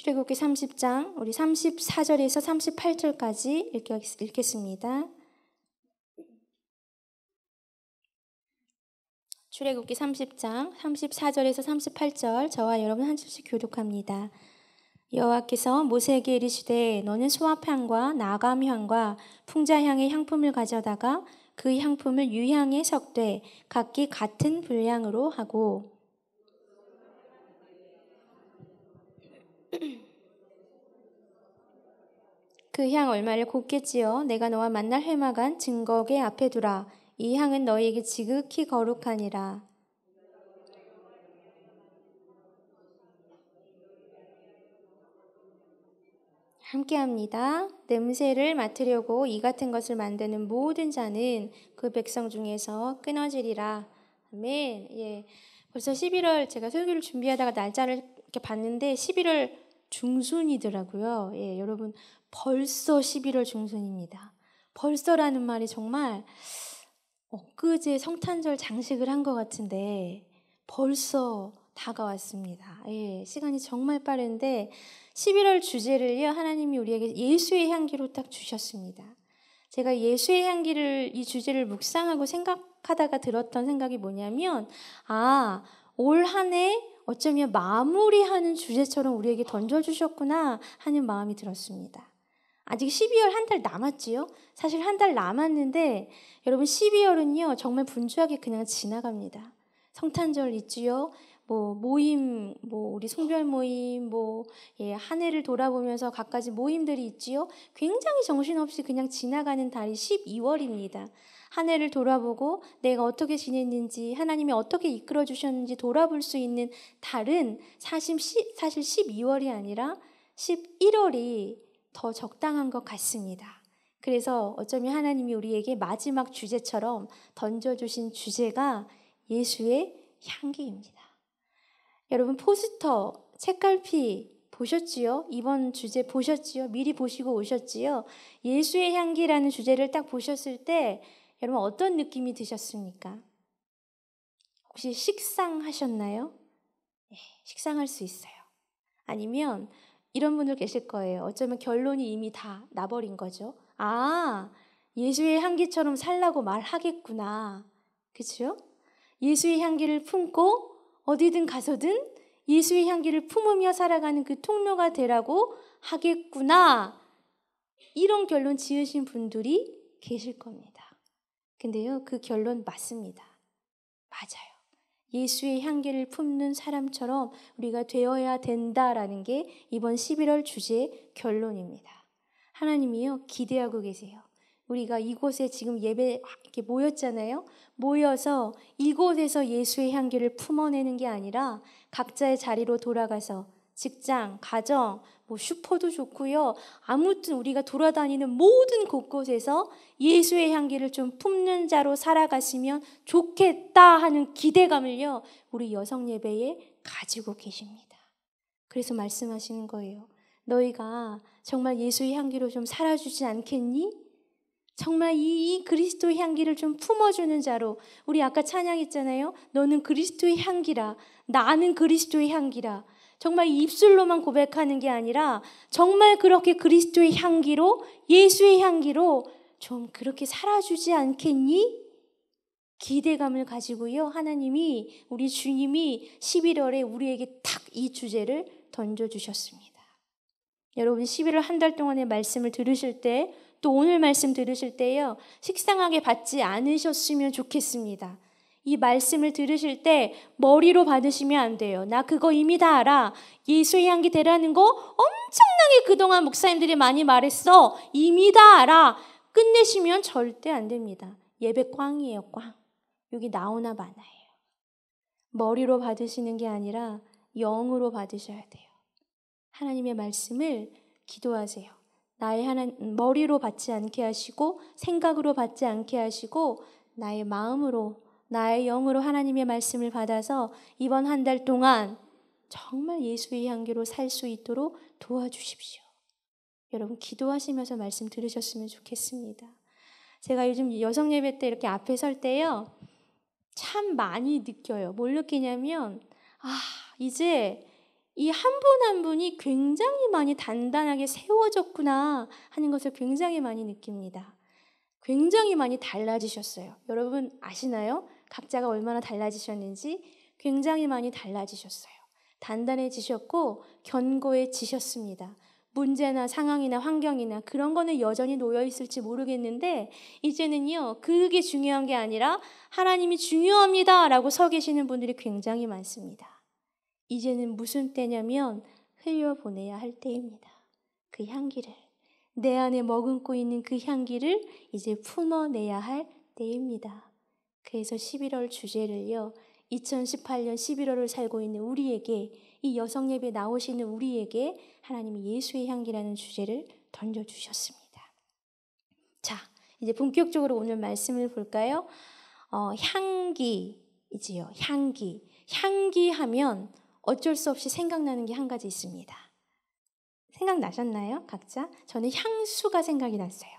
출애굽기 30장 우리 34절에서 38절까지 읽겠습니다. 출애굽기 30장 34절에서 38절 저와 여러분 한 절씩 교독합니다. 여호와께서 모세에게 이르시되 너는 소합향과 나감향과 풍자향의 향품을 가져다가 그 향품을 유향에 섞되 각기 같은 분량으로 하고 그 향 얼마를 곱게 찌어 내가 너와 만날 회막안 증거궤 앞에 두라. 이 향은 너희에게 지극히 거룩하니라. 함께합니다. 냄새를 맡으려고 이 같은 것을 만드는 모든 자는 그 백성 중에서 끊어지리라. 아멘. 예. 벌써 11월 제가 설교를 준비하다가 날짜를 이렇게 봤는데 11월 중순이더라고요. 예, 여러분 벌써 11월 중순입니다. 벌써라는 말이 정말 엊그제 성탄절 장식을 한 것 같은데 벌써 다가왔습니다. 예, 시간이 정말 빠른데 11월 주제를요, 하나님이 우리에게 예수의 향기로 딱 주셨습니다. 제가 예수의 향기를 이 주제를 묵상하고 생각하다가 들었던 생각이 뭐냐면 올 한 해 어쩌면 마무리하는 주제처럼 우리에게 던져주셨구나 하는 마음이 들었습니다. 아직 12월 한 달 남았지요? 사실 한 달 남았는데 여러분 12월은요 정말 분주하게 그냥 지나갑니다. 성탄절 있지요? 모임, 우리 송별 모임, 한 해를 돌아보면서 갖가지 모임들이 있지요? 굉장히 정신없이 그냥 지나가는 달이 12월입니다. 한 해를 돌아보고 내가 어떻게 지냈는지, 하나님이 어떻게 이끌어 주셨는지 돌아볼 수 있는 달은 사실 12월이 아니라 11월이 더 적당한 것 같습니다. 그래서 어쩌면 하나님이 우리에게 마지막 주제처럼 던져주신 주제가 예수의 향기입니다. 여러분 포스터, 책갈피 보셨지요? 이번 주제 보셨지요? 미리 보시고 오셨지요? 예수의 향기라는 주제를 딱 보셨을 때 여러분 어떤 느낌이 드셨습니까? 혹시 식상하셨나요? 네, 식상할 수 있어요. 아니면 이런 분들 계실 거예요. 어쩌면 결론이 이미 다 나버린 거죠. 예수의 향기처럼 살라고 말하겠구나. 그렇죠? 예수의 향기를 품고 어디든 가서든 예수의 향기를 품으며 살아가는 그 통로가 되라고 하겠구나. 이런 결론 지으신 분들이 계실 겁니다. 근데요, 그 결론 맞습니다. 맞아요. 예수의 향기를 품는 사람처럼 우리가 되어야 된다라는 게 이번 11월 주제의 결론입니다. 하나님이요, 기대하고 계세요. 우리가 이곳에 지금 예배 이렇게 모였잖아요. 모여서 이곳에서 예수의 향기를 품어내는 게 아니라 각자의 자리로 돌아가서 직장, 가정, 슈퍼도 좋고요. 아무튼 우리가 돌아다니는 모든 곳곳에서 예수의 향기를 좀 품는 자로 살아갔으면 좋겠다 하는 기대감을요, 우리 여성 예배에 가지고 계십니다. 그래서 말씀하시는 거예요. 너희가 정말 예수의 향기로 좀 살아주지 않겠니? 정말 이 그리스도의 향기를 좀 품어주는 자로, 우리 아까 찬양했잖아요. 너는 그리스도의 향기라, 나는 그리스도의 향기라. 정말 입술로만 고백하는 게 아니라 정말 그렇게 그리스도의 향기로, 예수의 향기로 좀 그렇게 살아주지 않겠니? 기대감을 가지고요, 하나님이, 우리 주님이 11월에 우리에게 딱 이 주제를 던져주셨습니다. 여러분 11월 한 달 동안의 말씀을 들으실 때, 또 오늘 말씀 들으실 때요, 식상하게 받지 않으셨으면 좋겠습니다. 이 말씀을 들으실 때 머리로 받으시면 안 돼요. 나 그거 이미 다 알아. 예수의 향기 되라는 거 엄청나게 그동안 목사님들이 많이 말했어. 이미 다 알아. 끝내시면 절대 안 됩니다. 예배 꽝이에요, 꽝. 여기 나오나 마나예요. 머리로 받으시는 게 아니라 영으로 받으셔야 돼요. 하나님의 말씀을 기도하세요. 나의 머리로 받지 않게 하시고 생각으로 받지 않게 하시고 나의 마음으로, 나의 영으로 하나님의 말씀을 받아서 이번 한 달 동안 정말 예수의 향기로 살 수 있도록 도와주십시오. 여러분 기도하시면서 말씀 들으셨으면 좋겠습니다. 제가 요즘 여성 예배 때 이렇게 앞에 설 때요, 참 많이 느껴요. 뭘 느끼냐면 이제 이 한 분 한 분이 굉장히 많이 단단하게 세워졌구나 하는 것을 굉장히 많이 느낍니다. 굉장히 많이 달라지셨어요. 여러분 아시나요? 각자가 얼마나 달라지셨는지 굉장히 많이 달라지셨어요. 단단해지셨고 견고해지셨습니다. 문제나 상황이나 환경이나 그런 거는 여전히 놓여 있을지 모르겠는데 이제는요, 그게 중요한 게 아니라 하나님이 중요합니다 라고 서 계시는 분들이 굉장히 많습니다. 이제는 무슨 때냐면 흘려보내야 할 때입니다. 그 향기를, 내 안에 머금고 있는 그 향기를 이제 품어내야 할 때입니다. 그래서 11월 주제를요, 2018년 11월을 살고 있는 우리에게, 이 여성 예배 나오시는 우리에게 하나님이 예수의 향기라는 주제를 던져주셨습니다. 자, 이제 본격적으로 오늘 말씀을 볼까요? 향기이지요. 향기 하면 어쩔 수 없이 생각나는 게 한 가지 있습니다. 생각나셨나요? 각자? 저는 향수가 생각이 났어요.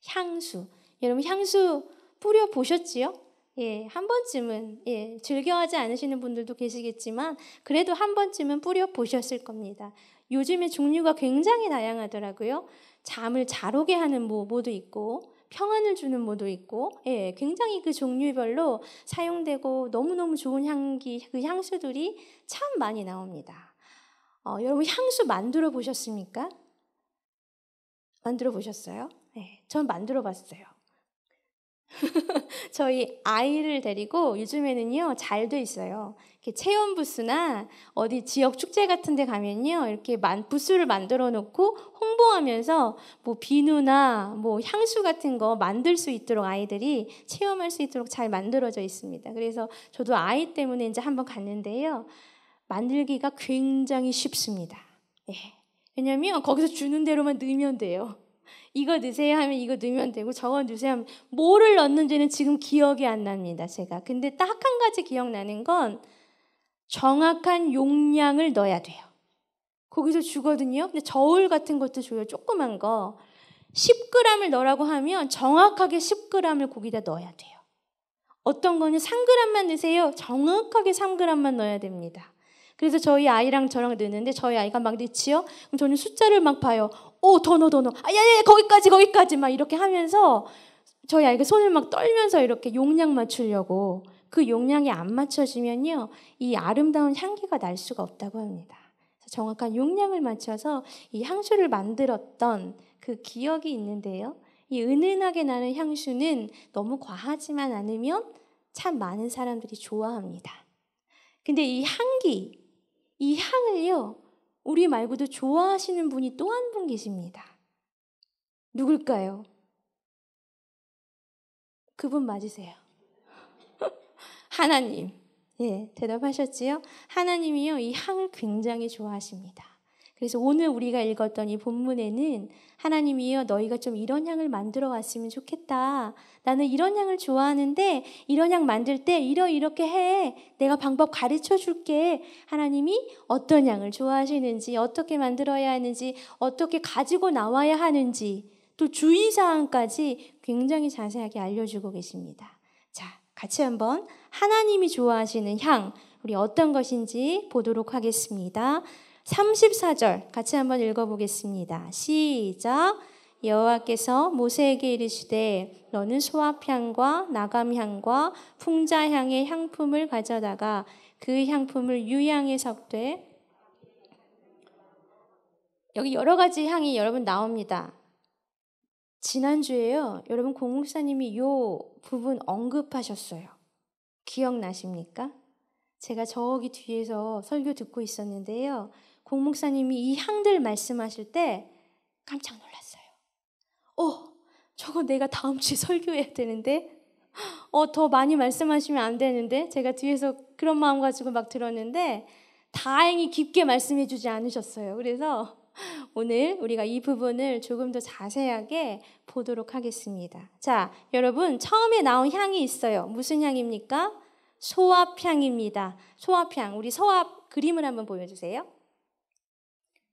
향수. 여러분 향수 뿌려보셨지요? 예, 한 번쯤은, 예, 즐겨하지 않으시는 분들도 계시겠지만 그래도 한 번쯤은 뿌려보셨을 겁니다. 요즘에 종류가 굉장히 다양하더라고요. 잠을 잘 오게 하는 뭐도 있고 평안을 주는 뭐도 있고, 예, 굉장히 그 종류별로 사용되고 너무너무 좋은 향기, 그 향수들이 참 많이 나옵니다. 여러분 향수 만들어 보셨습니까? 만들어 보셨어요? 네, 전 만들어 봤어요. 저희 아이를 데리고 요즘에는요, 잘 돼 있어요. 이렇게 체험 부스나 어디 지역 축제 같은 데 가면요, 이렇게 부스를 만들어 놓고 홍보하면서 뭐 비누나 뭐 향수 같은 거 만들 수 있도록 아이들이 체험할 수 있도록 잘 만들어져 있습니다. 그래서 저도 아이 때문에 이제 한번 갔는데요. 만들기가 굉장히 쉽습니다. 예. 왜냐면 거기서 주는 대로만 넣으면 돼요. 이거 넣으세요 하면 이거 넣으면 되고 저거 넣으세요 하면 뭐를 넣는지는 지금 기억이 안 납니다. 제가. 근데 딱 한 가지 기억나는 건 정확한 용량을 넣어야 돼요. 거기서 주거든요. 근데 저울 같은 것도 줘요. 조그만 거. 10g을 넣으라고 하면 정확하게 10g을 거기다 넣어야 돼요. 어떤 거는 3g만 넣으세요. 정확하게 3g만 넣어야 됩니다. 그래서 저희 아이랑 저랑 넣는데 저희 아이가 막 넣지요. 그럼 저는 숫자를 막 봐요. 더 넣어. 야야야 거기까지 막 이렇게 하면서 저희 아이가 손을 막 떨면서 이렇게 용량 맞추려고 그 용량이 안 맞춰지면요. 이 아름다운 향기가 날 수가 없다고 합니다. 그래서 정확한 용량을 맞춰서 이 향수를 만들었던 그 기억이 있는데요. 이 은은하게 나는 향수는 너무 과하지만 않으면 참 많은 사람들이 좋아합니다. 근데 이 향기, 이 향을요, 우리 말고도 좋아하시는 분이 또 한 분 계십니다. 누굴까요? 그분 맞으세요. 하나님. 예, 대답하셨지요? 하나님이요, 이 향을 굉장히 좋아하십니다. 그래서 오늘 우리가 읽었던 이 본문에는 하나님이요, 너희가 좀 이런 향을 만들어 왔으면 좋겠다. 나는 이런 향을 좋아하는데 이런 향 만들 때 이렇게 해. 내가 방법 가르쳐 줄게. 하나님이 어떤 향을 좋아하시는지, 어떻게 만들어야 하는지, 어떻게 가지고 나와야 하는지, 또 주의사항까지 굉장히 자세하게 알려주고 계십니다. 자, 같이 한번 하나님이 좋아하시는 향, 우리 어떤 것인지 보도록 하겠습니다. 34절 같이 한번 읽어보겠습니다. 시작. 여호와께서 모세에게 이르시되 너는 소합향과 나감향과 풍자향의 향품을 가져다가 그 향품을 유향에 섞되. 여기 여러 가지 향이 여러분 나옵니다. 지난주에요, 여러분 공 목사님이 요 부분 언급하셨어요. 기억나십니까? 제가 저기 뒤에서 설교 듣고 있었는데요. 공 목사님이 이 향들 말씀하실 때 깜짝 놀랐어요. 저거 내가 다음 주에 설교해야 되는데, 더 많이 말씀하시면 안 되는데, 제가 뒤에서 그런 마음 가지고 막 들었는데, 다행히 깊게 말씀해 주지 않으셨어요. 그래서 오늘 우리가 이 부분을 조금 더 자세하게 보도록 하겠습니다. 자, 여러분, 처음에 나온 향이 있어요. 무슨 향입니까? 소합향입니다. 소합향. 우리 소합 그림을 한번 보여주세요.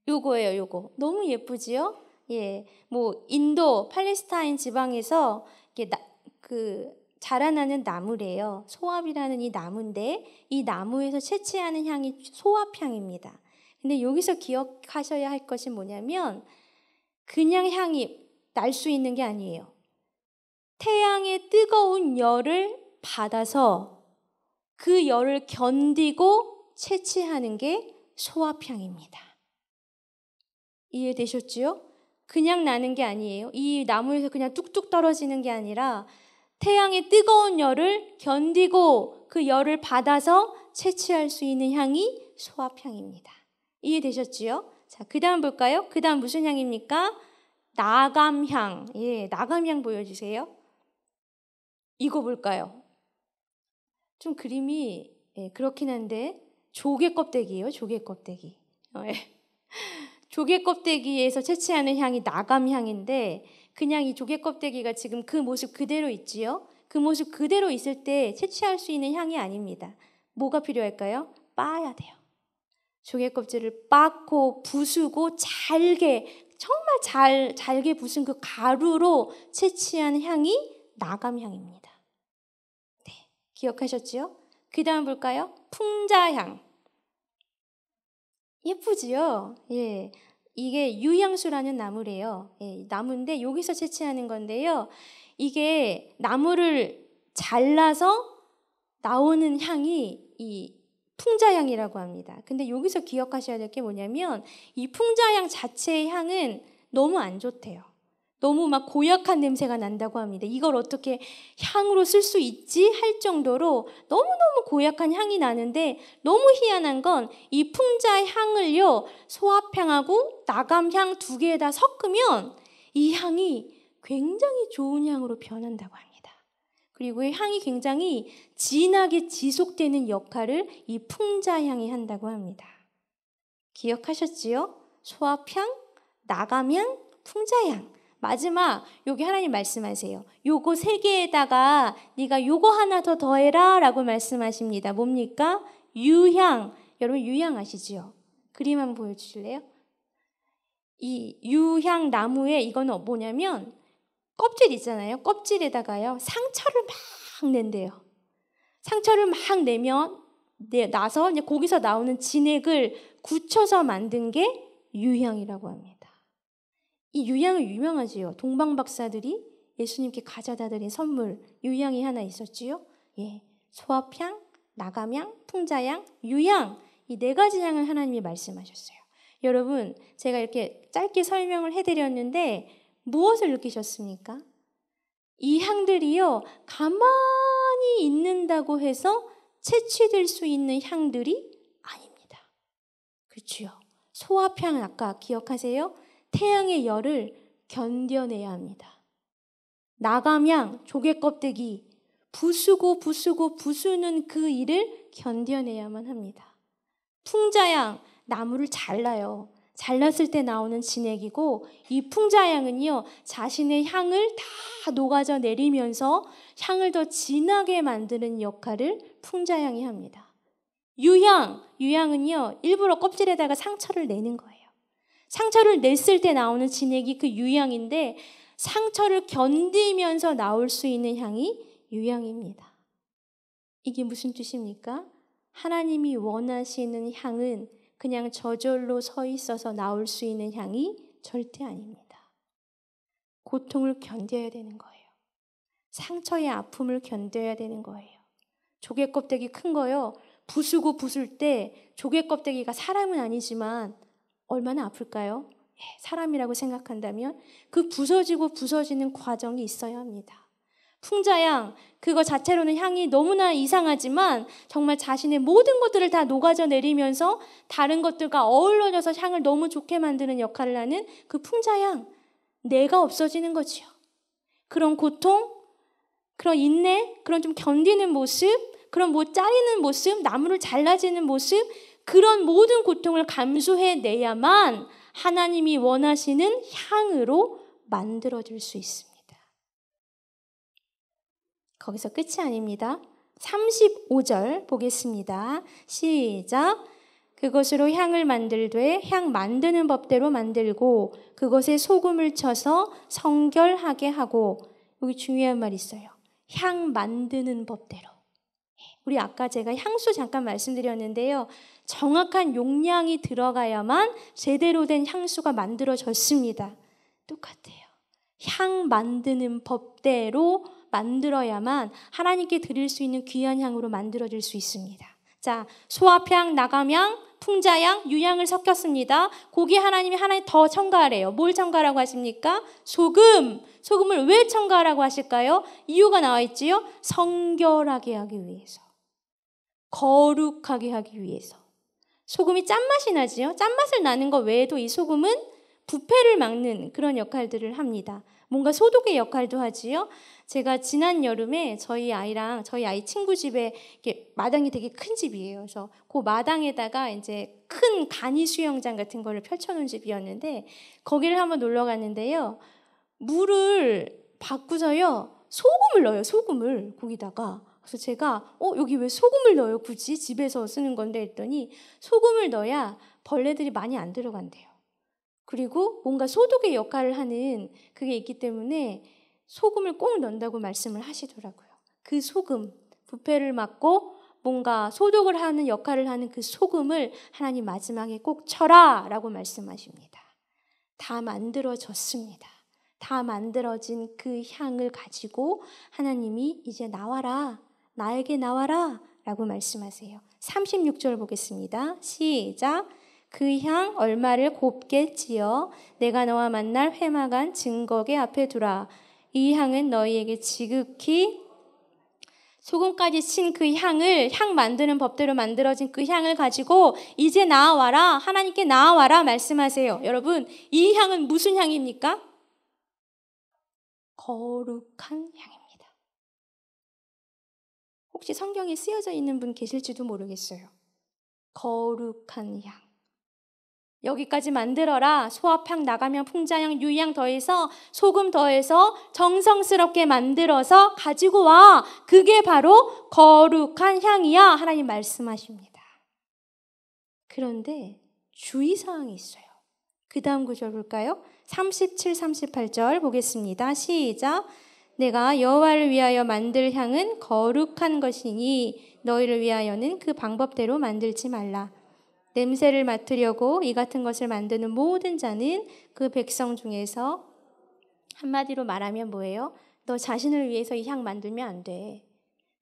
요거예요, 요거. 너무 예쁘지요? 예. 뭐, 인도, 팔레스타인 지방에서 이게 자라나는 나무래요. 소합이라는 이 나무인데, 이 나무에서 채취하는 향이 소합향입니다. 근데 여기서 기억하셔야 할 것이 뭐냐면 그냥 향이 날 수 있는 게 아니에요. 태양의 뜨거운 열을 받아서 그 열을 견디고 채취하는 게 소합향입니다. 이해되셨지요? 그냥 나는 게 아니에요. 이 나무에서 그냥 뚝뚝 떨어지는 게 아니라 태양의 뜨거운 열을 견디고 그 열을 받아서 채취할 수 있는 향이 소합향입니다. 이해되셨지요? 자, 그 다음 볼까요? 그 다음 무슨 향입니까? 나감향. 예, 나감향 보여주세요. 이거 볼까요? 좀 그림이 그렇긴 한데 조개 껍데기예요. 조개 껍데기. 예. 조개 껍데기에서 채취하는 향이 나감향인데 그냥 이 조개 껍데기가 지금 그 모습 그대로 있지요. 그 모습 그대로 있을 때 채취할 수 있는 향이 아닙니다. 뭐가 필요할까요? 빻아야 돼요. 조개 껍질을 빻고 부수고 정말 잘게 부순 그 가루로 채취한 향이 나감향입니다. 네, 기억하셨지요? 그 다음 볼까요? 풍자향. 예쁘지요? 예. 이게 유향수라는 나무래요. 예, 나무인데 여기서 채취하는 건데요. 이게 나무를 잘라서 나오는 향이 이 풍자향이라고 합니다. 근데 여기서 기억하셔야 될 게 뭐냐면 이 풍자향 자체의 향은 너무 안 좋대요. 너무 막 고약한 냄새가 난다고 합니다. 이걸 어떻게 향으로 쓸 수 있지? 할 정도로 너무너무 고약한 향이 나는데 너무 희한한 건 이 풍자향을요, 소합향하고 나감향 두 개에다 섞으면 이 향이 굉장히 좋은 향으로 변한다고 합니다. 그리고 이 향이 굉장히 진하게 지속되는 역할을 이 풍자향이 한다고 합니다. 기억하셨지요? 소합향, 나감향, 풍자향. 마지막 여기 하나님 말씀하세요. 요거 세 개에다가 네가 요거 하나 더 더해라 라고 말씀하십니다. 뭡니까? 유향. 여러분 유향 아시죠? 그림 한번 보여주실래요? 이 유향 나무에 이거는 뭐냐면 껍질 있잖아요. 껍질에다가요 상처를 막 낸대요. 상처를 막 나서 이제 거기서 나오는 진액을 굳혀서 만든 게 유향이라고 합니다. 이 유향은 유명하지요. 동방 박사들이 예수님께 가져다 드린 선물 유향이 하나 있었지요. 예, 소합향, 나감향, 풍자향, 유향 이 네 가지 향을 하나님이 말씀하셨어요. 여러분 제가 이렇게 짧게 설명을 해드렸는데 무엇을 느끼셨습니까? 이 향들이요 가만히 있는다고 해서 채취될 수 있는 향들이 아닙니다. 그렇죠? 소합향은 아까 기억하세요? 태양의 열을 견뎌내야 합니다. 나감향, 조개 껍데기, 부수는 그 일을 견뎌내야만 합니다. 풍자향, 나무를 잘라요. 잘랐을 때 나오는 진액이고 이 풍자향은요 자신의 향을 다 녹아져 내리면서 향을 더 진하게 만드는 역할을 풍자향이 합니다. 유향은요 일부러 껍질에다가 상처를 내는 거예요. 상처를 냈을 때 나오는 진액이 그 유향인데 상처를 견디면서 나올 수 있는 향이 유향입니다. 이게 무슨 뜻입니까? 하나님이 원하시는 향은 그냥 저절로 서 있어서 나올 수 있는 향이 절대 아닙니다. 고통을 견뎌야 되는 거예요. 상처의 아픔을 견뎌야 되는 거예요. 조개 껍데기 큰 거요. 부술 때 조개 껍데기가 사람은 아니지만 얼마나 아플까요? 사람이라고 생각한다면 그 부서지는 과정이 있어야 합니다. 풍자향, 그거 자체로는 향이 너무나 이상하지만 정말 자신의 모든 것들을 다 녹아져 내리면서 다른 것들과 어우러져서 향을 너무 좋게 만드는 역할을 하는 그 풍자향, 내가 없어지는 거지요. 그런 고통, 그런 인내, 그런 좀 견디는 모습, 그런 자르는 모습, 나무를 잘라지는 모습, 그런 모든 고통을 감수해내야만 하나님이 원하시는 향으로 만들어질 수 있습니다. 거기서 끝이 아닙니다. 35절 보겠습니다. 시작. 그것으로 향을 만들되 향 만드는 법대로 만들고 그것에 소금을 쳐서 성결하게 하고 여기 중요한 말이 있어요. 향 만드는 법대로. 우리 아까 제가 향수 잠깐 말씀드렸는데요. 정확한 용량이 들어가야만 제대로 된 향수가 만들어졌습니다. 똑같아요. 향 만드는 법대로 만들어야만 하나님께 드릴 수 있는 귀한 향으로 만들어질 수 있습니다. 자, 소합향, 나감향, 풍자향, 유향을 섞였습니다. 거기에 하나님이 하나 더 첨가하래요. 뭘 첨가하라고 하십니까? 소금. 소금을 왜 첨가하라고 하실까요? 이유가 나와 있지요. 성결하게 하기 위해서. 거룩하게 하기 위해서. 소금이 짠맛이 나지요. 짠맛을 나는 것 외에도 이 소금은 부패를 막는 그런 역할들을 합니다. 뭔가 소독의 역할도 하지요. 제가 지난 여름에 저희 아이 친구 집에 이렇게 마당이 되게 큰 집이에요. 그래서 그 마당에다가 이제 큰 간이 수영장 같은 거를 펼쳐놓은 집이었는데 거기를 한번 놀러 갔는데요. 물을 바꾸서요. 소금을 넣어요. 소금을 거기다가. 그래서 제가 여기 왜 소금을 넣어요? 굳이 집에서 쓰는 건데 했더니 소금을 넣어야 벌레들이 많이 안 들어간대요. 그리고 뭔가 소독의 역할을 하는 그게 있기 때문에 소금을 꼭 넣는다고 말씀을 하시더라고요. 그 소금, 부패를 막고 뭔가 소독을 하는 역할을 하는 그 소금을 하나님 마지막에 꼭 쳐라 라고 말씀하십니다. 다 만들어졌습니다. 다 만들어진 그 향을 가지고 하나님이 이제 나와라, 나에게 나와라 라고 말씀하세요. 36절 보겠습니다. 시작. 그 향 얼마를 곱게 찌어 내가 너와 만날 회막안 증거계 앞에 두라. 이 향은 너희에게 지극히 소금까지 친 그 향을 향 만드는 법대로 만들어진 그 향을 가지고 이제 나와라, 하나님께 나와라 말씀하세요. 여러분, 이 향은 무슨 향입니까? 거룩한 향입니다. 혹시 성경에 쓰여져 있는 분 계실지도 모르겠어요. 거룩한 향. 여기까지 만들어라. 소합향, 나감향, 풍자향, 유향 더해서 소금 더해서 정성스럽게 만들어서 가지고 와. 그게 바로 거룩한 향이야. 하나님 말씀하십니다. 그런데 주의사항이 있어요. 그 다음 구절 볼까요? 37, 38절 보겠습니다. 시작. 내가 여호와를 위하여 만들 향은 거룩한 것이니 너희를 위하여는 그 방법대로 만들지 말라. 냄새를 맡으려고 이 같은 것을 만드는 모든 자는 그 백성 중에서 한마디로 말하면 뭐예요? 너 자신을 위해서 이 향 만들면 안 돼.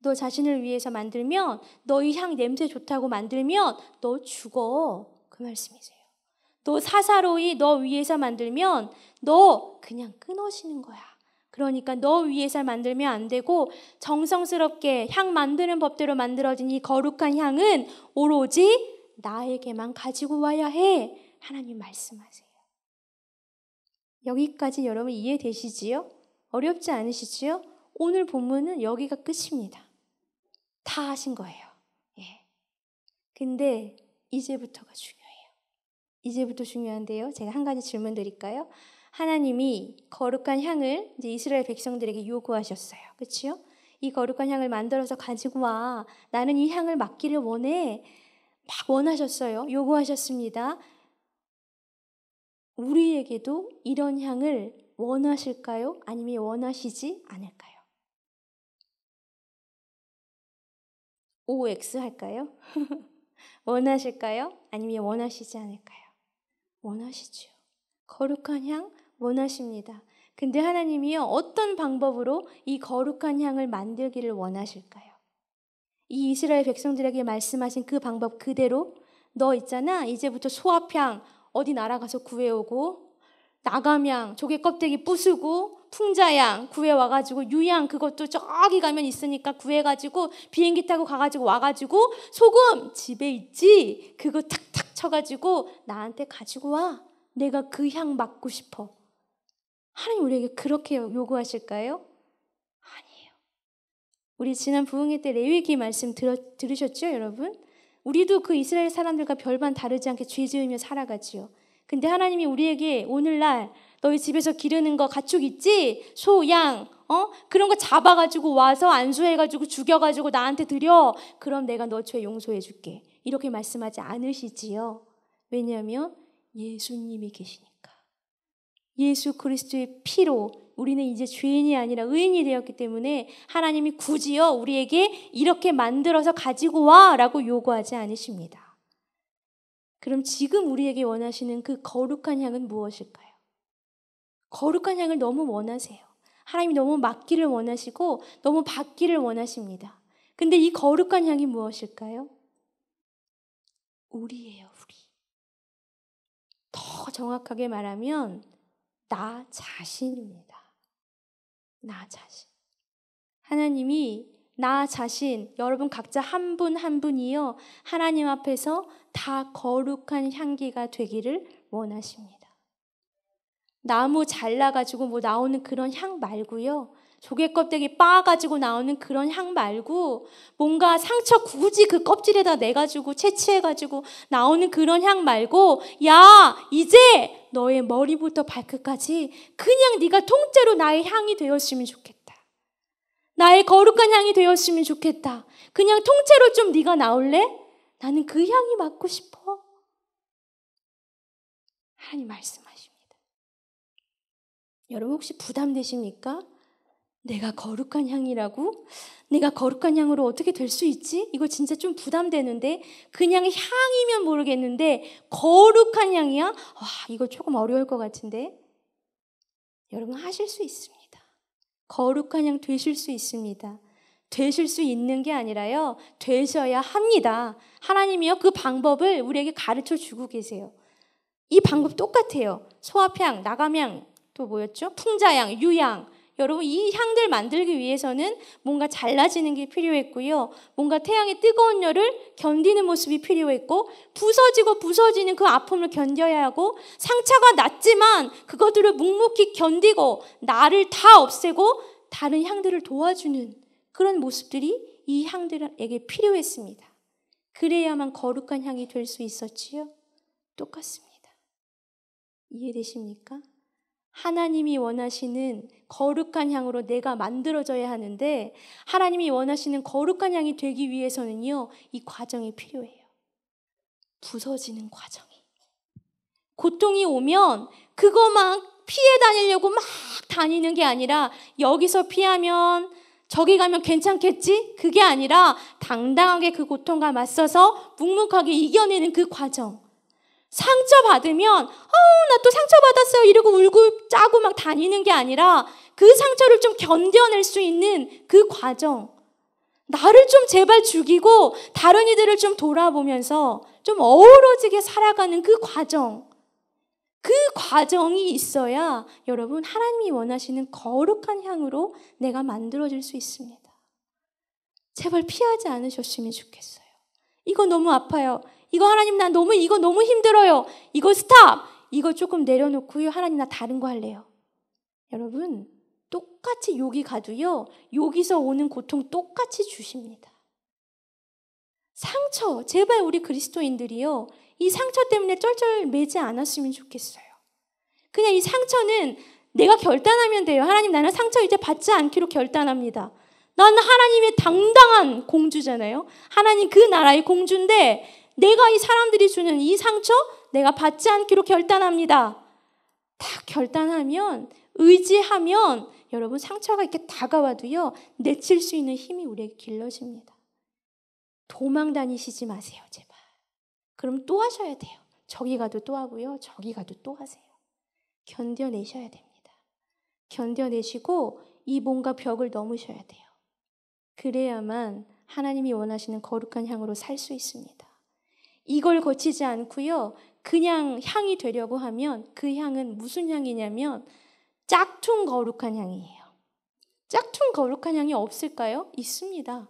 너 자신을 위해서 만들면 너 이 향 냄새 좋다고 만들면 너 죽어. 그 말씀이세요. 너 사사로이 너 위해서 만들면 너 그냥 끊어지는 거야. 그러니까 너 위해서 만들면 안 되고 정성스럽게 향 만드는 법대로 만들어진 이 거룩한 향은 오로지 나에게만 가지고 와야 해. 하나님 말씀하세요. 여기까지 여러분 이해되시지요? 어렵지 않으시지요? 오늘 본문은 여기가 끝입니다. 다 하신 거예요. 예. 근데 이제부터가 중요해요. 이제부터 중요한데요. 제가 한 가지 질문 드릴까요? 하나님이 거룩한 향을 이제 이스라엘 백성들에게 요구하셨어요. 그렇죠? 이 거룩한 향을 만들어서 가지고 와. 나는 이 향을 맡기를 원해. 막 원하셨어요. 요구하셨습니다. 우리에게도 이런 향을 원하실까요? 아니면 원하시지 않을까요? OX 할까요? 원하실까요? 아니면 원하시지 않을까요? 원하시죠. 거룩한 향 원하십니다. 근데 하나님이요, 어떤 방법으로 이 거룩한 향을 만들기를 원하실까요? 이 이스라엘 백성들에게 말씀하신 그 방법 그대로 너 있잖아. 이제부터 소합향 어디 날아가서 구해오고 나감향 조개 껍데기 부수고 풍자향 구해와가지고 유향 그것도 저기 가면 있으니까 구해가지고 비행기 타고 가가지고 와가지고 소금 집에 있지? 그거 탁탁 쳐가지고 나한테 가지고 와. 내가 그 향 맡고 싶어. 하나님 우리에게 그렇게 요구하실까요? 우리 지난 부흥회 때 레위기 말씀 들으셨죠, 여러분? 우리도 그 이스라엘 사람들과 별반 다르지 않게 죄 지으며 살아가지요. 근데 하나님이 우리에게 오늘날 너희 집에서 기르는 거 가축 있지? 소, 양, 그런 거 잡아가지고 와서 안수해가지고 죽여가지고 나한테 드려. 그럼 내가 너 죄 용서해 줄게. 이렇게 말씀하지 않으시지요. 왜냐하면 예수님이 계시니까. 예수 그리스도의 피로 우리는 이제 죄인이 아니라 의인이 되었기 때문에 하나님이 굳이요 우리에게 이렇게 만들어서 가지고 와라고 요구하지 않으십니다. 그럼 지금 우리에게 원하시는 그 거룩한 향은 무엇일까요? 거룩한 향을 너무 원하세요. 하나님이 너무 맡기를 원하시고 너무 받기를 원하십니다. 근데 이 거룩한 향이 무엇일까요? 우리예요, 우리. 더 정확하게 말하면 나 자신입니다. 나 자신. 하나님이 나 자신, 여러분 각자 한 분 한 분이요 하나님 앞에서 다 거룩한 향기가 되기를 원하십니다. 나무 잘라가지고 뭐 나오는 그런 향 말고요. 조개 껍데기 빻아가지고 나오는 그런 향 말고 뭔가 상처 굳이 그 껍질에다 내가지고 채취해가지고 나오는 그런 향 말고 야 이제 너의 머리부터 발끝까지 그냥 네가 통째로 나의 향이 되었으면 좋겠다. 나의 거룩한 향이 되었으면 좋겠다. 그냥 통째로 좀 네가 나올래? 나는 그 향이 맡고 싶어. 하나님 말씀하십니다. 여러분 혹시 부담되십니까? 내가 거룩한 향이라고? 내가 거룩한 향으로 어떻게 될 수 있지? 이거 진짜 좀 부담되는데 그냥 향이면 모르겠는데 거룩한 향이야? 와, 이거 조금 어려울 것 같은데 여러분 하실 수 있습니다. 거룩한 향 되실 수 있습니다. 되실 수 있는 게 아니라요 되셔야 합니다. 하나님이요 그 방법을 우리에게 가르쳐 주고 계세요. 이 방법 똑같아요. 소합향, 나감향, 또 뭐였죠? 풍자향, 유향. 여러분 이 향들 만들기 위해서는 뭔가 잘라지는 게 필요했고요. 뭔가 태양의 뜨거운 열을 견디는 모습이 필요했고 부서지고 부서지는 그 아픔을 견뎌야 하고 상처가 났지만 그것들을 묵묵히 견디고 나를 다 없애고 다른 향들을 도와주는 그런 모습들이 이 향들에게 필요했습니다. 그래야만 거룩한 향이 될 수 있었지요. 똑같습니다. 이해되십니까? 하나님이 원하시는 거룩한 향으로 내가 만들어져야 하는데 하나님이 원하시는 거룩한 향이 되기 위해서는요 이 과정이 필요해요. 부서지는 과정이. 고통이 오면 그거 막 피해 다니려고 막 다니는 게 아니라 여기서 피하면 저기 가면 괜찮겠지? 그게 아니라 당당하게 그 고통과 맞서서 묵묵하게 이겨내는 그 과정. 상처받으면 나 또 상처받았어요 이러고 울고 짜고 막 다니는 게 아니라 그 상처를 좀 견뎌낼 수 있는 그 과정. 나를 좀 제발 죽이고 다른 이들을 좀 돌아보면서 좀 어우러지게 살아가는 그 과정. 그 과정이 있어야 여러분 하나님이 원하시는 거룩한 향으로 내가 만들어질 수 있습니다. 제발 피하지 않으셨으면 좋겠어요. 이거 너무 아파요. 이거 하나님 이거 너무 힘들어요. 이거 스탑. 이거 조금 내려놓고요. 하나님 나 다른 거 할래요. 여러분 똑같이 여기 가도요. 여기서 오는 고통 똑같이 주십니다. 상처 제발 우리 그리스도인들이요. 이 상처 때문에 쩔쩔 매지 않았으면 좋겠어요. 그냥 이 상처는 내가 결단하면 돼요. 하나님 나는 상처 이제 받지 않기로 결단합니다. 나는 하나님의 당당한 공주잖아요. 하나님 그 나라의 공주인데 내가 이 사람들이 주는 이 상처 내가 받지 않기로 결단합니다. 딱 결단하면 의지하면 여러분 상처가 이렇게 다가와도요. 내칠 수 있는 힘이 우리에게 길러집니다. 도망 다니시지 마세요. 제발. 그럼 또 하셔야 돼요. 저기 가도 또 하고요. 저기 가도 또 하세요. 견뎌내셔야 됩니다. 견뎌내시고 이 뭔가 벽을 넘으셔야 돼요. 그래야만 하나님이 원하시는 거룩한 향으로 살 수 있습니다. 이걸 거치지 않고요. 그냥 향이 되려고 하면 그 향은 무슨 향이냐면 짝퉁 거룩한 향이에요. 짝퉁 거룩한 향이 없을까요? 있습니다.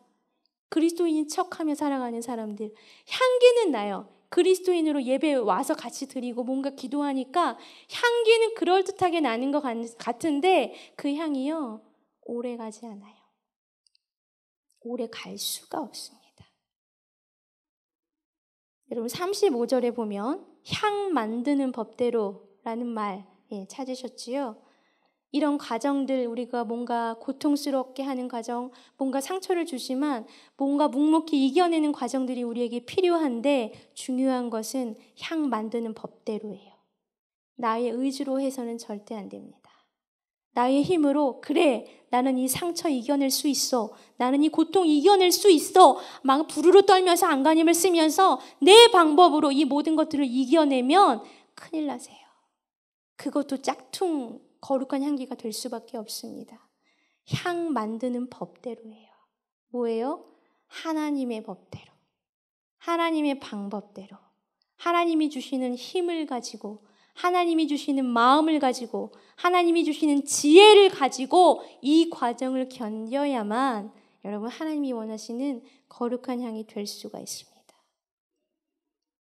그리스도인인 척하며 살아가는 사람들. 향기는 나요. 그리스도인으로 예배 와서 같이 드리고 뭔가 기도하니까 향기는 그럴듯하게 나는 것 같은데 그 향이요. 오래 가지 않아요. 오래 갈 수가 없습니다. 여러분 35절에 보면 향 만드는 법대로라는 말 찾으셨지요? 이런 과정들 우리가 뭔가 고통스럽게 하는 과정, 뭔가 상처를 주지만 뭔가 묵묵히 이겨내는 과정들이 우리에게 필요한데 중요한 것은 향 만드는 법대로예요. 나의 의지로 해서는 절대 안 됩니다. 나의 힘으로 그래 나는 이 상처 이겨낼 수 있어. 나는 이 고통 이겨낼 수 있어. 막 부르르 떨면서 안간힘을 쓰면서 내 방법으로 이 모든 것들을 이겨내면 큰일 나세요. 그것도 짝퉁 거룩한 향기가 될 수밖에 없습니다. 향 만드는 법대로예요. 뭐예요? 하나님의 법대로. 하나님의 방법대로. 하나님이 주시는 힘을 가지고 하나님이 주시는 마음을 가지고 하나님이 주시는 지혜를 가지고 이 과정을 견뎌야만 여러분 하나님이 원하시는 거룩한 향이 될 수가 있습니다.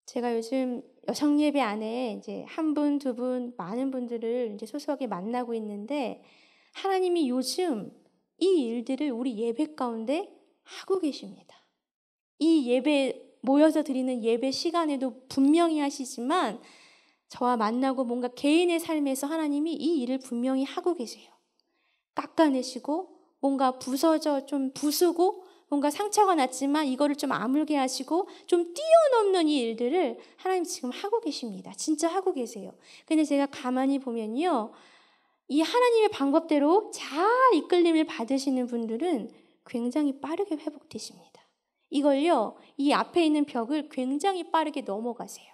제가 요즘 여성 예배 안에 이제 한 분, 두 분, 많은 분들을 이제 소소하게 만나고 있는데 하나님이 요즘 이 일들을 우리 예배 가운데 하고 계십니다. 이 예배 모여서 드리는 예배 시간에도 분명히 하시지만 저와 만나고 뭔가 개인의 삶에서 하나님이 이 일을 분명히 하고 계세요. 깎아내시고 뭔가 부서져 좀 부수고 뭔가 상처가 났지만 이거를 좀 아물게 하시고 좀 뛰어넘는 이 일들을 하나님 지금 하고 계십니다. 진짜 하고 계세요. 근데 제가 가만히 보면요. 이 하나님의 방법대로 잘 이끌림을 받으시는 분들은 굉장히 빠르게 회복되십니다. 이걸요. 이 앞에 있는 벽을 굉장히 빠르게 넘어가세요.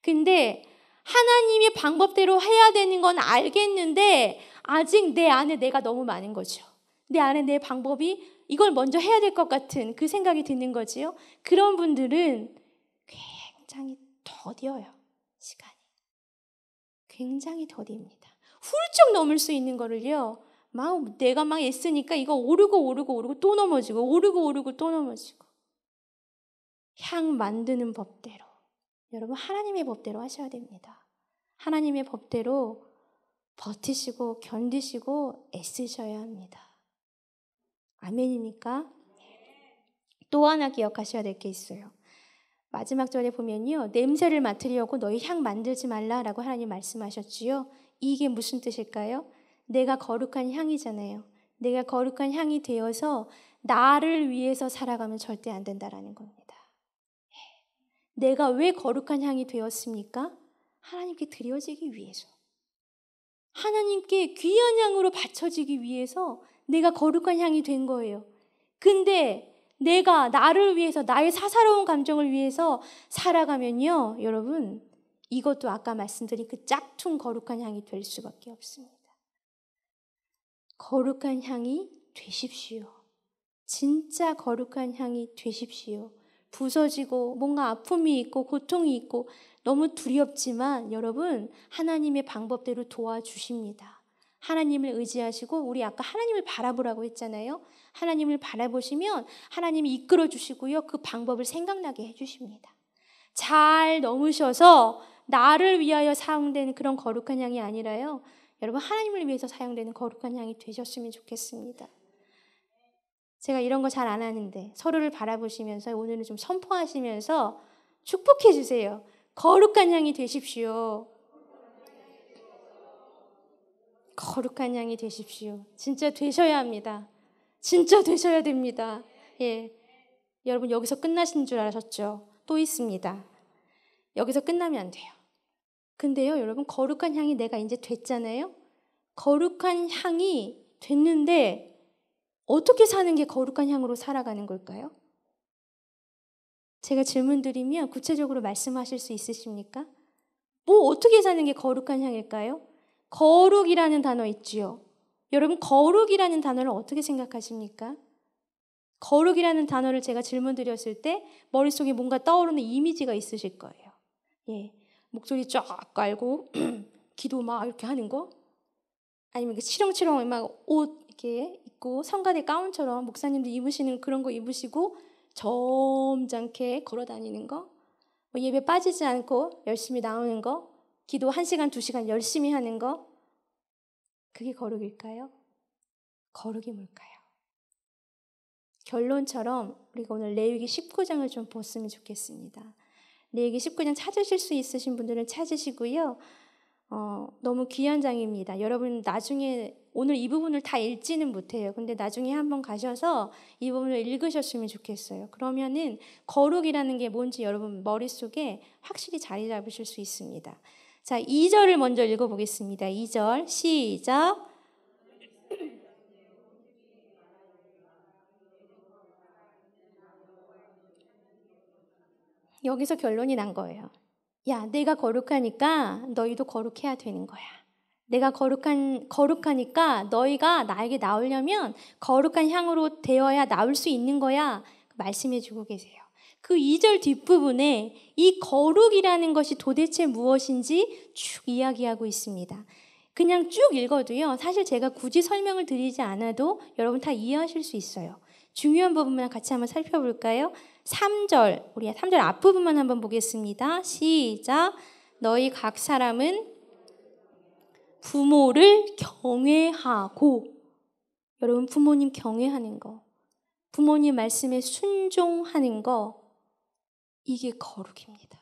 근데 하나님의 방법대로 해야 되는 건 알겠는데 아직 내 안에 내가 너무 많은 거죠. 내 안에 내 방법이 이걸 먼저 해야 될 것 같은 그 생각이 드는 거지요. 그런 분들은 굉장히 더뎌요. 시간이. 굉장히 더딥니다. 훌쩍 넘을 수 있는 거를요. 내가 막 애쓰니까 이거 오르고 또 넘어지고 오르고 또 넘어지고. 향 만드는 법대로. 여러분 하나님의 법대로 하셔야 됩니다. 하나님의 법대로 버티시고 견디시고 애쓰셔야 합니다. 아멘입니까? 또 하나 기억하셔야 될 게 있어요. 마지막 절에 보면요. 냄새를 맡으려고 너희 향 만들지 말라라고 하나님 말씀하셨지요. 이게 무슨 뜻일까요? 내가 거룩한 향이잖아요. 내가 거룩한 향이 되어서 나를 위해서 살아가면 절대 안 된다라는 겁니다. 내가 왜 거룩한 향이 되었습니까? 하나님께 드려지기 위해서. 하나님께 귀한 향으로 바쳐지기 위해서 내가 거룩한 향이 된 거예요. 근데 내가 나를 위해서 나의 사사로운 감정을 위해서 살아가면요. 여러분 이것도 아까 말씀드린 그 짝퉁 거룩한 향이 될 수밖에 없습니다. 거룩한 향이 되십시오. 진짜 거룩한 향이 되십시오. 부서지고 뭔가 아픔이 있고 고통이 있고 너무 두렵지만 여러분 하나님의 방법대로 도와주십니다. 하나님을 의지하시고 우리 아까 하나님을 바라보라고 했잖아요. 하나님을 바라보시면 하나님이 이끌어 주시고요. 그 방법을 생각나게 해주십니다. 잘 넘으셔서 나를 위하여 사용되는 그런 거룩한 향이 아니라요. 여러분 하나님을 위해서 사용되는 거룩한 향이 되셨으면 좋겠습니다. 제가 이런 거 잘 안 하는데 서로를 바라보시면서 오늘은 좀 선포하시면서 축복해 주세요. 거룩한 향이 되십시오. 거룩한 향이 되십시오. 진짜 되셔야 합니다. 진짜 되셔야 됩니다. 예, 여러분 여기서 끝나신 줄 아셨죠? 또 있습니다. 여기서 끝나면 안 돼요. 근데요, 여러분 거룩한 향이 내가 이제 됐잖아요. 거룩한 향이 됐는데 어떻게 사는 게 거룩한 향으로 살아가는 걸까요? 제가 질문 드리면 구체적으로 말씀하실 수 있으십니까? 뭐 어떻게 사는 게 거룩한 향일까요? 거룩이라는 단어 있지요. 여러분 거룩이라는 단어를 어떻게 생각하십니까? 거룩이라는 단어를 제가 질문 드렸을 때 머릿속에 뭔가 떠오르는 이미지가 있으실 거예요. 예, 목소리 쫙 깔고 기도 막 이렇게 하는 거? 아니면 치렁치렁 막 옷 이렇게 입고 성가대 가운처럼 목사님도 입으시는 그런 거 입으시고 점잖게 걸어 다니는 거? 뭐 예배 빠지지 않고 열심히 나오는 거? 기도 1시간, 2시간 열심히 하는 거? 그게 거룩일까요? 거룩이 뭘까요? 결론처럼 우리가 오늘 레위기 19장을 좀 봤으면 좋겠습니다. 레위기 19장 찾으실 수 있으신 분들은 찾으시고요. 너무 귀한 장입니다. 여러분 나중에 오늘 이 부분을 다 읽지는 못해요. 근데 나중에 한번 가셔서 이 부분을 읽으셨으면 좋겠어요. 그러면은 거룩이라는 게 뭔지 여러분 머릿속에 확실히 자리 잡으실 수 있습니다. 자, 2절을 먼저 읽어보겠습니다. 2절 시작. 여기서 결론이 난 거예요. 야, 내가 거룩하니까 너희도 거룩해야 되는 거야. 내가 거룩하니까 너희가 나에게 나오려면 거룩한 향으로 되어야 나올 수 있는 거야. 말씀해 주고 계세요. 그 2절 뒷부분에 이 거룩이라는 것이 도대체 무엇인지 쭉 이야기하고 있습니다. 그냥 쭉 읽어도요, 사실 제가 굳이 설명을 드리지 않아도 여러분 다 이해하실 수 있어요. 중요한 부분만 같이 한번 살펴볼까요? 3절, 우리 3절 앞부분만 한번 보겠습니다. 시작. 너희 각 사람은 부모를 경외하고, 여러분 부모님 경외하는 거, 부모님 말씀에 순종하는 거, 이게 거룩입니다.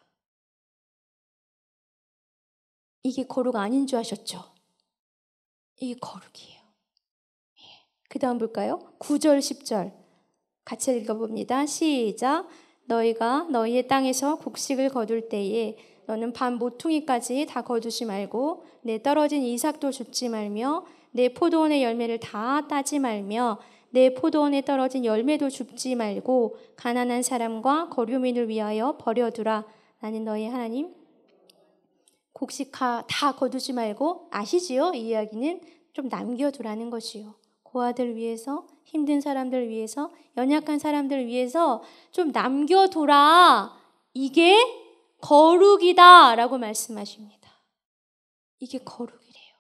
이게 거룩 아닌 줄 아셨죠? 이게 거룩이에요. 그 다음 볼까요? 9절 10절 같이 읽어봅니다. 시작. 너희가 너희의 땅에서 곡식을 거둘 때에 너는 반 모퉁이까지 다 거두지 말고 내 떨어진 이삭도 줍지 말며 내 포도원의 열매를 다 따지 말며 내 포도원에 떨어진 열매도 줍지 말고 가난한 사람과 거류민을 위하여 버려두라. 나는 너희 하나님. 곡식 다 거두지 말고, 아시지요? 이 이야기는 좀 남겨두라는 것이요. 고아들 위해서, 힘든 사람들 위해서, 연약한 사람들 위해서 좀 남겨둬라. 이게 거룩이다 라고 말씀하십니다. 이게 거룩이래요.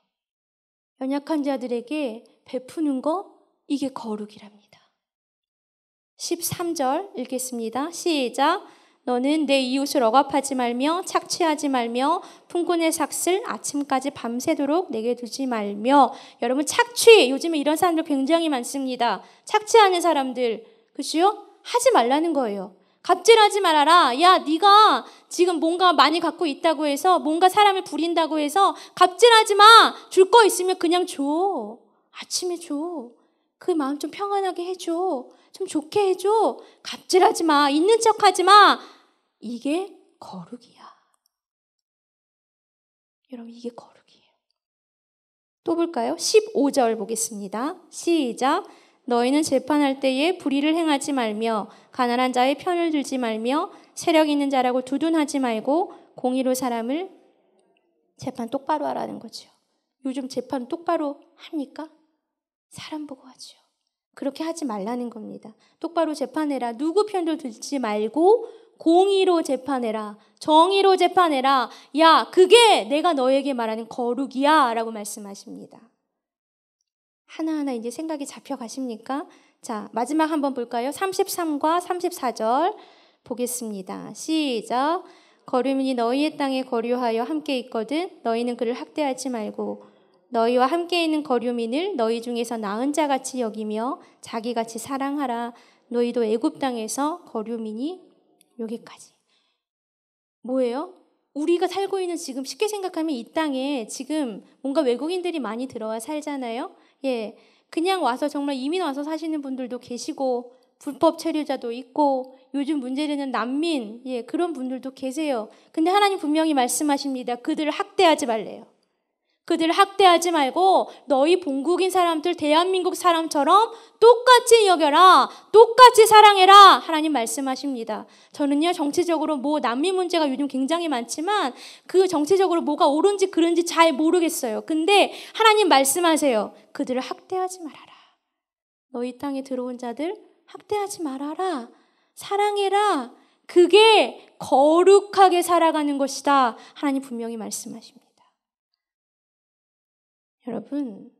연약한 자들에게 베푸는 거, 이게 거룩이랍니다. 13절 읽겠습니다. 시작. 너는 내 이웃을 억압하지 말며 착취하지 말며 품꾼의 삭슬 아침까지 밤새도록 내게 두지 말며. 여러분, 착취, 요즘에 이런 사람들 굉장히 많습니다. 착취하는 사람들, 그렇죠? 하지 말라는 거예요. 갑질하지 말아라. 야, 네가 지금 뭔가 많이 갖고 있다고 해서, 뭔가 사람을 부린다고 해서 갑질하지 마. 줄 거 있으면 그냥 줘. 아침에 줘. 그 마음 좀 평안하게 해줘. 좀 좋게 해줘. 갑질하지 마. 있는 척하지 마. 이게 거룩이야. 여러분, 이게 거룩이에요. 또 볼까요? 15절 보겠습니다. 시작. 너희는 재판할 때에 불의를 행하지 말며 가난한 자의 편을 들지 말며 세력 있는 자라고 두둔하지 말고 공의로 사람을 재판 똑바로 하라는 거죠. 요즘 재판 똑바로 합니까? 사람 보고 하죠. 그렇게 하지 말라는 겁니다. 똑바로 재판해라. 누구 편도 들지 말고 공의로 재판해라. 정의로 재판해라. 야, 그게 내가 너에게 말하는 거룩이야 라고 말씀하십니다. 하나하나 이제 생각이 잡혀가십니까? 자, 마지막 한번 볼까요? 33과 34절 보겠습니다. 시작. 거류민이 너희의 땅에 거류하여 함께 있거든 너희는 그를 학대하지 말고 너희와 함께 있는 거류민을 너희 중에서 나은 자같이 여기며 자기같이 사랑하라. 너희도 애굽 땅에서 거류민이. 여기까지. 뭐예요? 우리가 살고 있는 지금 쉽게 생각하면 이 땅에 지금 뭔가 외국인들이 많이 들어와 살잖아요. 예, 그냥 와서 정말 이민 와서 사시는 분들도 계시고 불법 체류자도 있고 요즘 문제되는 난민, 예, 그런 분들도 계세요. 근데 하나님 분명히 말씀하십니다. 그들을 학대하지 말래요. 그들을 학대하지 말고 너희 본국인 사람들, 대한민국 사람처럼 똑같이 여겨라. 똑같이 사랑해라. 하나님 말씀하십니다. 저는요, 정치적으로 난민 문제가 요즘 굉장히 많지만 그 정치적으로 뭐가 옳은지 그른지 잘 모르겠어요. 근데 하나님 말씀하세요. 그들을 학대하지 말아라. 너희 땅에 들어온 자들 학대하지 말아라. 사랑해라. 그게 거룩하게 살아가는 것이다. 하나님 분명히 말씀하십니다. 여러분,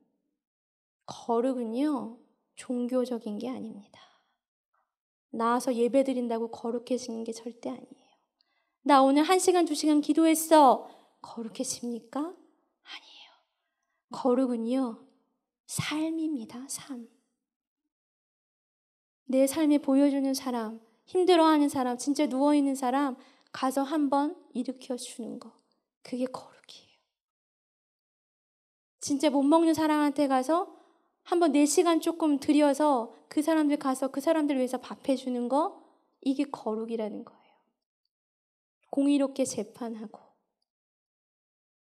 거룩은요, 종교적인 게 아닙니다. 나와서 예배 드린다고 거룩해지는 게 절대 아니에요. 나 오늘 1시간, 2시간 기도했어. 거룩해집니까? 아니에요. 거룩은요, 삶입니다, 삶. 내 삶에 보여주는 사람, 힘들어하는 사람, 진짜 누워있는 사람, 가서 한번 일으켜주는 거. 그게 거룩이에요. 진짜 못 먹는 사람한테 가서 한번 4시간 조금 들여서 그 사람들 가서 그 사람들 위해서 밥 해주는 거, 이게 거룩이라는 거예요. 공의롭게 재판하고.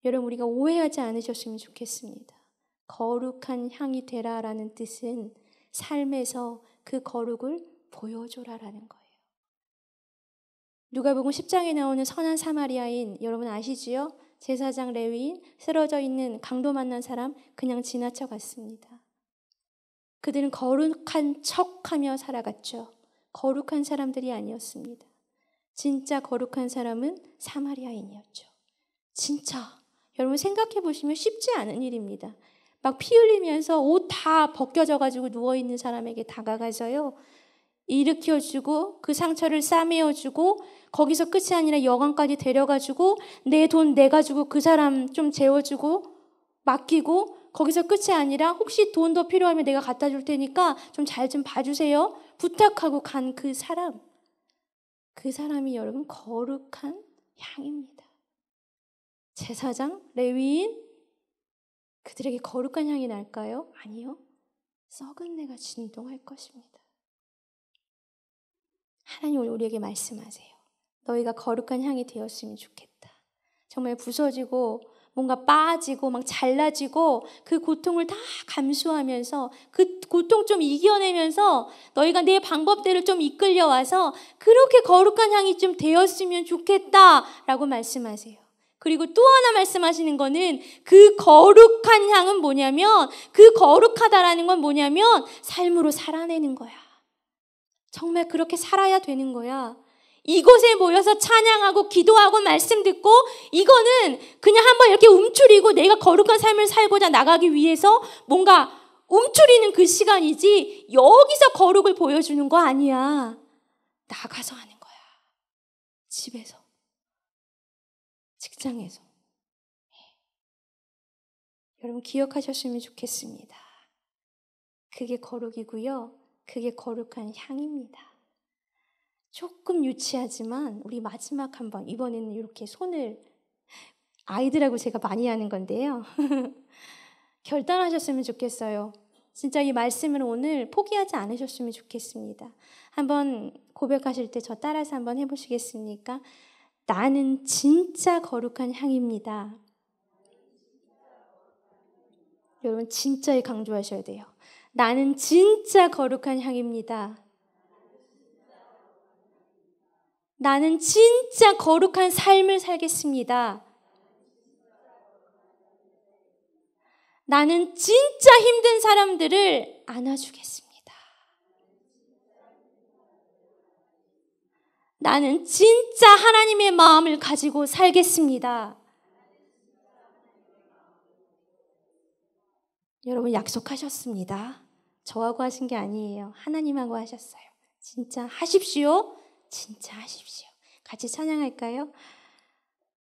여러분, 우리가 오해하지 않으셨으면 좋겠습니다. 거룩한 향이 되라라는 뜻은 삶에서 그 거룩을 보여줘라라는 거예요. 누가복음 10장에 나오는 선한 사마리아인 여러분 아시지요? 제사장 레위인 쓰러져 있는 강도 만난 사람 그냥 지나쳐 갔습니다. 그들은 거룩한 척하며 살아갔죠. 거룩한 사람들이 아니었습니다. 진짜 거룩한 사람은 사마리아인이었죠. 진짜 여러분 생각해 보시면 쉽지 않은 일입니다. 막 피 흘리면서 옷 다 벗겨져 가지고 누워있는 사람에게 다가가서요, 일으켜주고 그 상처를 싸매어주고 거기서 끝이 아니라 여관까지 데려가주고 내 돈 내가지고 그 사람 좀 재워주고 맡기고 거기서 끝이 아니라 혹시 돈 더 필요하면 내가 갖다 줄 테니까 좀 잘 좀 봐주세요 부탁하고 간 그 사람, 그 사람이 여러분 거룩한 향입니다. 제사장, 레위인 그들에게 거룩한 향이 날까요? 아니요. 썩은 내가 진동할 것입니다. 하나님 오늘 우리에게 말씀하세요. 너희가 거룩한 향이 되었으면 좋겠다. 정말 부서지고 뭔가 빠지고 막 잘라지고 그 고통을 다 감수하면서 그 고통 좀 이겨내면서 너희가 내 방법대로 좀 이끌려와서 그렇게 거룩한 향이 좀 되었으면 좋겠다라고 말씀하세요. 그리고 또 하나 말씀하시는 거는 그 거룩한 향은 뭐냐면, 그 거룩하다라는 건 뭐냐면 삶으로 살아내는 거야. 정말 그렇게 살아야 되는 거야. 이곳에 모여서 찬양하고 기도하고 말씀 듣고 이거는 그냥 한번 이렇게 움츠리고 내가 거룩한 삶을 살고자 나가기 위해서 뭔가 움츠리는 그 시간이지, 여기서 거룩을 보여주는 거 아니야. 나가서 하는 거야. 집에서, 직장에서. 여러분 기억하셨으면 좋겠습니다. 그게 거룩이고요. 그게 거룩한 향입니다. 조금 유치하지만 우리 마지막 한번, 이번에는 이렇게 손을, 아이들하고 제가 많이 하는 건데요. 결단하셨으면 좋겠어요. 진짜 이 말씀을 오늘 포기하지 않으셨으면 좋겠습니다. 한번 고백하실 때 저 따라서 한번 해보시겠습니까? 나는 진짜 거룩한 향입니다. 여러분 진짜에 강조하셔야 돼요. 나는 진짜 거룩한 향입니다. 나는 진짜 거룩한 삶을 살겠습니다. 나는 진짜 힘든 사람들을 안아주겠습니다. 나는 진짜 하나님의 마음을 가지고 살겠습니다. 여러분 약속하셨습니다. 저하고 하신 게 아니에요. 하나님하고 하셨어요. 진짜 하십시오. 진짜 하십시오. 같이 찬양할까요?